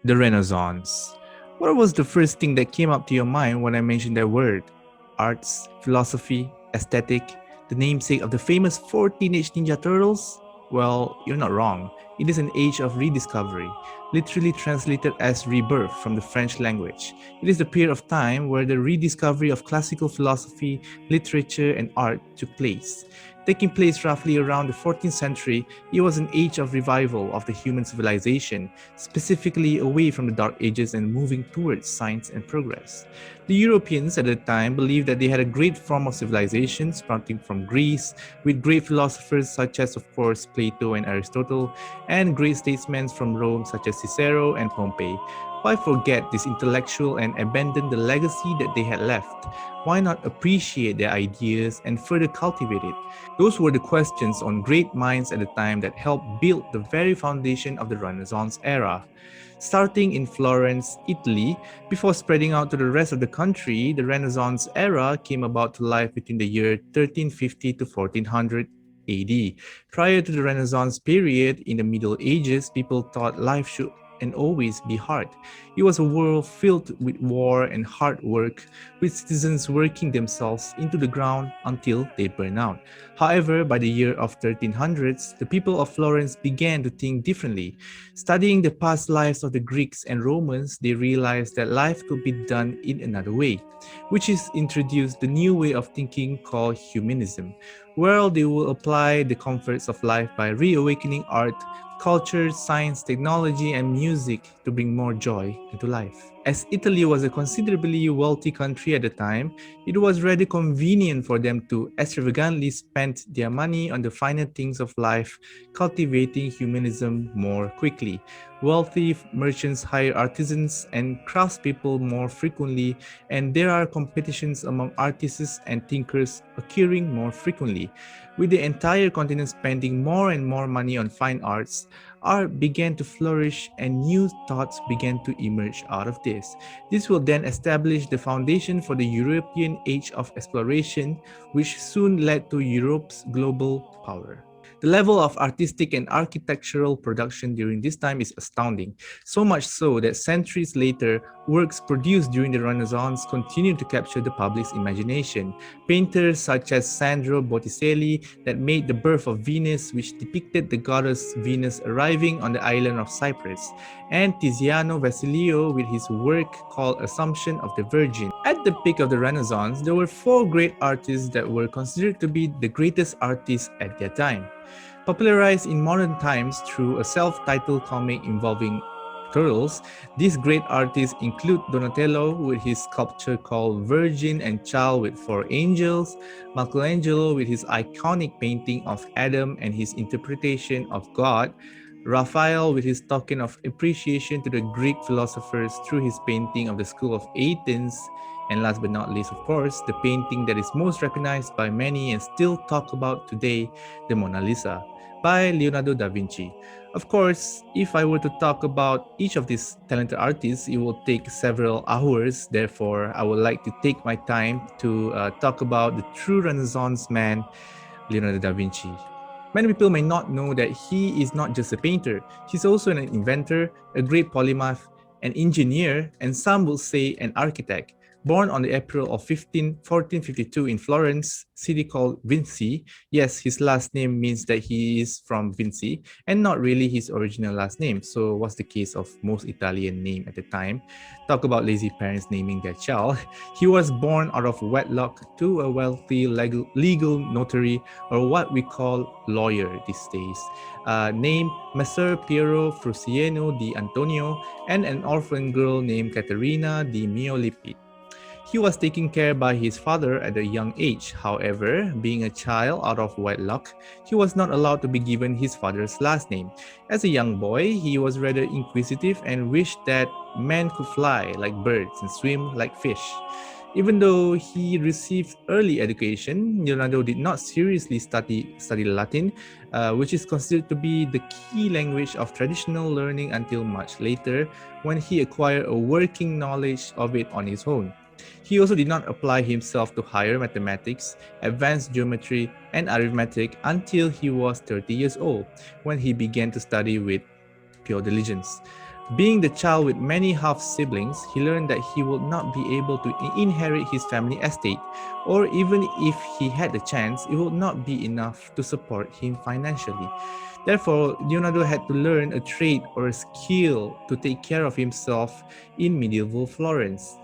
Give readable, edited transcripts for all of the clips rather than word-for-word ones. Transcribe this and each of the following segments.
The Renaissance. What was the first thing that came up to your mind when I mentioned that word? Arts, philosophy, aesthetic, the namesake of the famous four Teenage Ninja Turtles? Well, you're not wrong. It is an age of rediscovery, literally translated as rebirth from the French language. It is the period of time where the rediscovery of classical philosophy, literature, and art took place. Taking place roughly around the 14th century, it was an age of revival of the human civilization, specifically away from the Dark Ages and moving towards science and progress. The Europeans at the time believed that they had a great form of civilization sprouting from Greece, with great philosophers such as, of course, Plato and Aristotle, and great statesmen from Rome such as Cicero and Pompey. Why forget this intellectual and abandon the legacy that they had left? Why not appreciate their ideas and further cultivate it? Those were the questions on great minds at the time that helped build the very foundation of the Renaissance era. Starting in Florence, Italy, before spreading out to the rest of the country, the Renaissance era came about to life between the year 1350 to 1400 AD. Prior to the Renaissance period, in the Middle Ages, people thought life should and always be hard. It was a world filled with war and hard work, with citizens working themselves into the ground until they burn out. However, by the year of 1300s, the people of Florence began to think differently. Studying the past lives of the Greeks and Romans, they realized that life could be done in another way, which is introduced the new way of thinking called humanism, where they will apply the comforts of life by reawakening art, culture, science, technology, and music to bring more joy into life. As Italy was a considerably wealthy country at the time, it was rather convenient for them to extravagantly spend their money on the finer things of life, cultivating humanism more quickly. Wealthy merchants hire artisans and craftspeople more frequently, and there are competitions among artists and thinkers occurring more frequently. With the entire continent spending more and more money on fine arts, art began to flourish and new thoughts began to emerge out of this. This will then establish the foundation for the European age of exploration, which soon led to Europe's global power. The level of artistic and architectural production during this time is astounding, so much so that centuries later, works produced during the Renaissance continue to capture the public's imagination. Painters such as Sandro Botticelli that made The Birth of Venus, which depicted the goddess Venus arriving on the island of Cyprus, and Tiziano Vasilio with his work called Assumption of the Virgin. At the peak of the Renaissance, there were four great artists that were considered to be the greatest artists at their time. Popularized in modern times through a self-titled comic involving turtles, these great artists include Donatello with his sculpture called Virgin and Child with Four Angels, Michelangelo with his iconic painting of Adam and his interpretation of God, Raphael with his token of appreciation to the Greek philosophers through his painting of the School of Athens, and last but not least, of course, the painting that is most recognized by many and still talked about today, the Mona Lisa, by Leonardo da Vinci. Of course, if I were to talk about each of these talented artists, it will take several hours. Therefore, I would like to take my time to talk about the true Renaissance man, Leonardo da Vinci. Many people may not know that he is not just a painter, he's also an inventor, a great polymath, an engineer, and some will say an architect. Born on the April of 1452 in Florence, city called Vinci. Yes, his last name means that he is from Vinci and not really his original last name. So what's the case of most Italian name at the time? Talk about lazy parents naming their child. He was born out of wedlock to a wealthy legal notary, or what we call lawyer these days, named Messer Piero Frusiano di Antonio, and an orphan girl named Caterina di Miolippi. He was taken care by his father at a young age. However, being a child out of wedlock, he was not allowed to be given his father's last name. As a young boy, he was rather inquisitive and wished that men could fly like birds and swim like fish. Even though he received early education, Leonardo did not seriously study Latin, which is considered to be the key language of traditional learning until much later, when he acquired a working knowledge of it on his own. He also did not apply himself to higher mathematics, advanced geometry, and arithmetic until he was 30 years old, when he began to study with pure diligence. Being the child with many half siblings, he learned that he would not be able to inherit his family estate, or even if he had the chance, it would not be enough to support him financially. Therefore, Leonardo had to learn a trade or a skill to take care of himself in medieval Florence.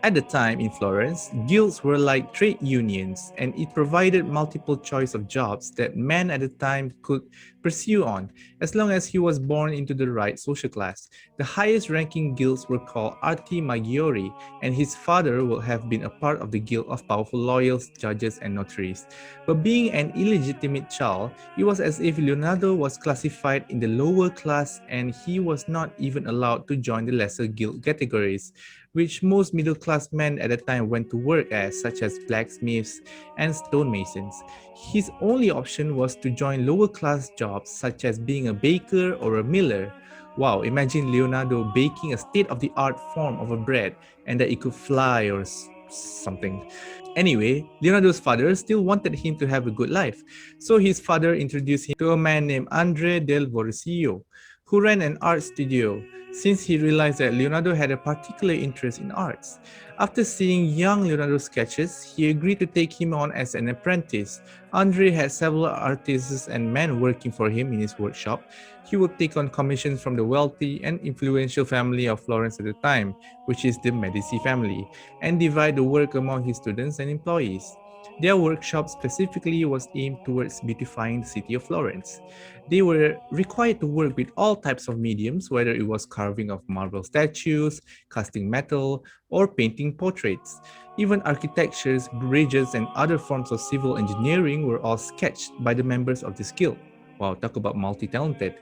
At the time in Florence, guilds were like trade unions, and it provided multiple choice of jobs that men at the time could pursue on, as long as he was born into the right social class. The highest ranking guilds were called arti maggiori, and his father would have been a part of the guild of powerful lawyers, judges, and notaries. But being an illegitimate child, it was as if Leonardo was classified in the lower class and he was not even allowed to join the lesser guild categories, which most middle class men at the time went to work as, such as blacksmiths and stonemasons. His only option was to join lower class jobs, such as being a baker or a miller. Wow, imagine Leonardo baking a state of the art form of a bread and that it could fly or something. Anyway, Leonardo's father still wanted him to have a good life, so his father introduced him to a man named Andre del Vorsillo, who ran an art studio, since he realized that Leonardo had a particular interest in arts. After seeing young Leonardo's sketches, he agreed to take him on as an apprentice. Andre had several artists and men working for him in his workshop. He would take on commissions from the wealthy and influential family of Florence at the time, which is the Medici family, and divide the work among his students and employees. Their workshop specifically was aimed towards beautifying the city of Florence. They were required to work with all types of mediums, whether it was carving of marble statues, casting metal, or painting portraits. Even architectures, bridges, and other forms of civil engineering were all sketched by the members of this guild. Wow, talk about multi-talented.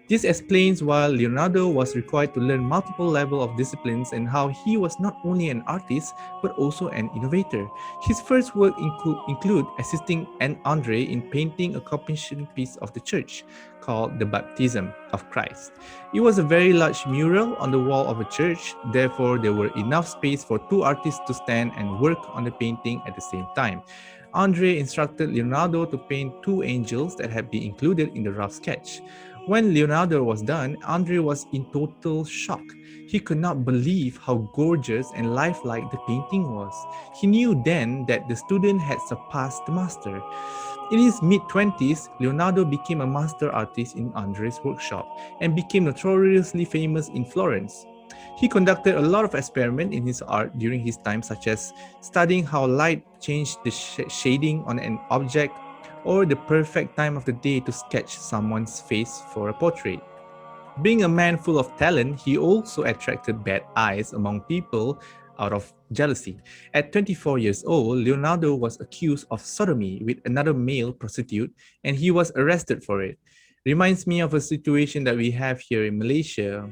This explains why Leonardo was required to learn multiple levels of disciplines and how he was not only an artist but also an innovator. His first work include assisting an Andre in painting a commission piece of the church called The Baptism of Christ. It was a very large mural on the wall of a church, therefore there were enough space for two artists to stand and work on the painting at the same time. Andre instructed Leonardo to paint two angels that had been included in the rough sketch. When Leonardo was done, Andre was in total shock. He could not believe how gorgeous and lifelike the painting was. He knew then that the student had surpassed the master. In his mid 20s, Leonardo became a master artist in Andre's workshop and became notoriously famous in Florence. He conducted a lot of experiments in his art during his time, such as studying how light changed the shading on an object or the perfect time of the day to sketch someone's face for a portrait. Being a man full of talent, he also attracted bad eyes among people out of jealousy. At 24 years old, Leonardo was accused of sodomy with another male prostitute and he was arrested for it. Reminds me of a situation that we have here in Malaysia.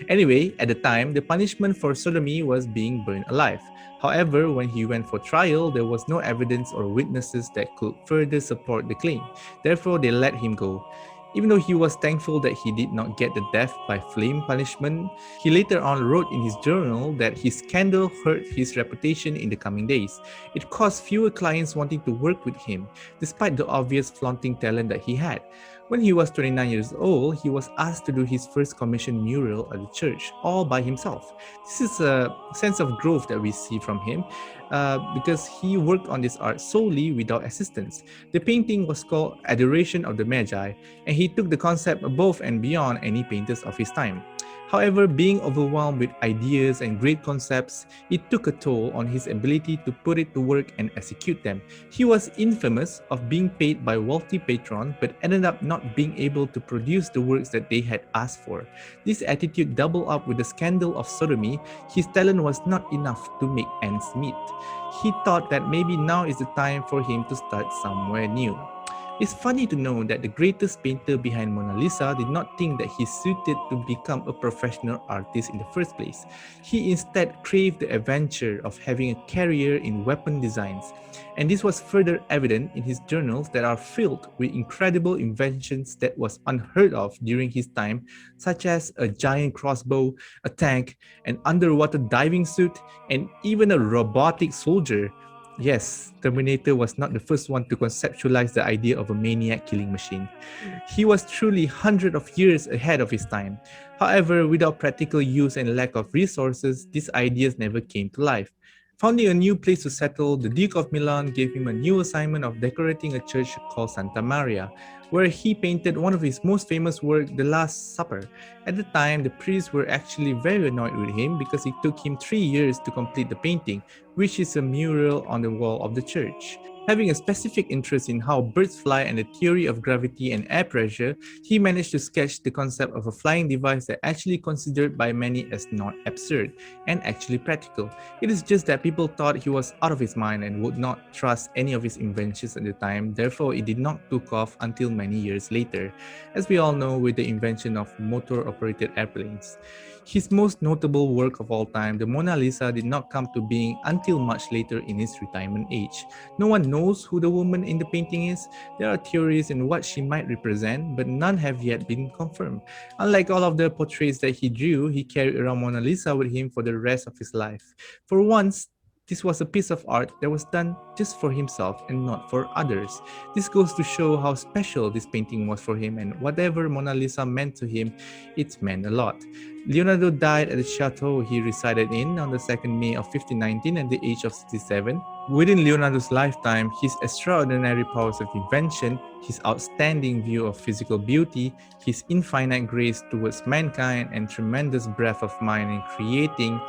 Anyway, at the time, the punishment for sodomy was being burned alive. However, when he went for trial, there was no evidence or witnesses that could further support the claim. Therefore, they let him go. Even though he was thankful that he did not get the death by flame punishment, he later on wrote in his journal that his scandal hurt his reputation in the coming days. It caused fewer clients wanting to work with him, despite the obvious flaunting talent that he had. When he was 29 years old, he was asked to do his first commissioned mural at the church all by himself. This is a sense of growth that we see from him because he worked on this art solely without assistance. The painting was called Adoration of the Magi, and he took the concept above and beyond any painters of his time. However, being overwhelmed with ideas and great concepts, it took a toll on his ability to put it to work and execute them. He was infamous of being paid by wealthy patrons but ended up not being able to produce the works that they had asked for. This attitude doubled up with the scandal of sodomy. His talent was not enough to make ends meet. He thought that maybe now is the time for him to start somewhere new. It's funny to know that the greatest painter behind Mona Lisa did not think that he suited to become a professional artist in the first place. He instead craved the adventure of having a career in weapon designs, and this was further evident in his journals that are filled with incredible inventions that was unheard of during his time, such as a giant crossbow, a tank, an underwater diving suit, and even a robotic soldier. Yes, Terminator was not the first one to conceptualize the idea of a maniac killing machine. He was truly hundreds of years ahead of his time. However, without practical use and lack of resources, these ideas never came to life. Finding a new place to settle, the Duke of Milan gave him a new assignment of decorating a church called Santa Maria, where he painted one of his most famous works, The Last Supper. At the time, the priests were actually very annoyed with him because it took him 3 years to complete the painting, which is a mural on the wall of the church. Having a specific interest in how birds fly and the theory of gravity and air pressure, he managed to sketch the concept of a flying device that actually considered by many as not absurd and actually practical. It is just that people thought he was out of his mind and would not trust any of his inventions at the time, therefore it did not took off until many years later, as we all know with the invention of motor-operated airplanes. His most notable work of all time, the Mona Lisa, did not come to being until much later in his retirement age. No one knows who the woman in the painting is. There are theories in what she might represent, but none have yet been confirmed. Unlike all of the portraits that he drew, he carried around Mona Lisa with him for the rest of his life. For once, this was a piece of art that was done just for himself and not for others. This goes to show how special this painting was for him, and whatever Mona Lisa meant to him, it meant a lot. Leonardo died at the chateau he resided in on the 2nd May of 1519 at the age of 67. Within Leonardo's lifetime, his extraordinary powers of invention, his outstanding view of physical beauty, his infinite grace towards mankind, and tremendous breadth of mind in creating,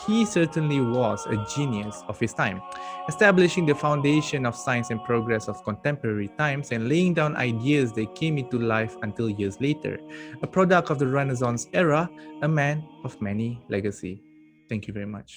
he certainly was a genius of his time, establishing the foundation of science and progress of contemporary times and laying down ideas that came into life until years later. A product of the Renaissance era, a man of many legacy. Thank you very much.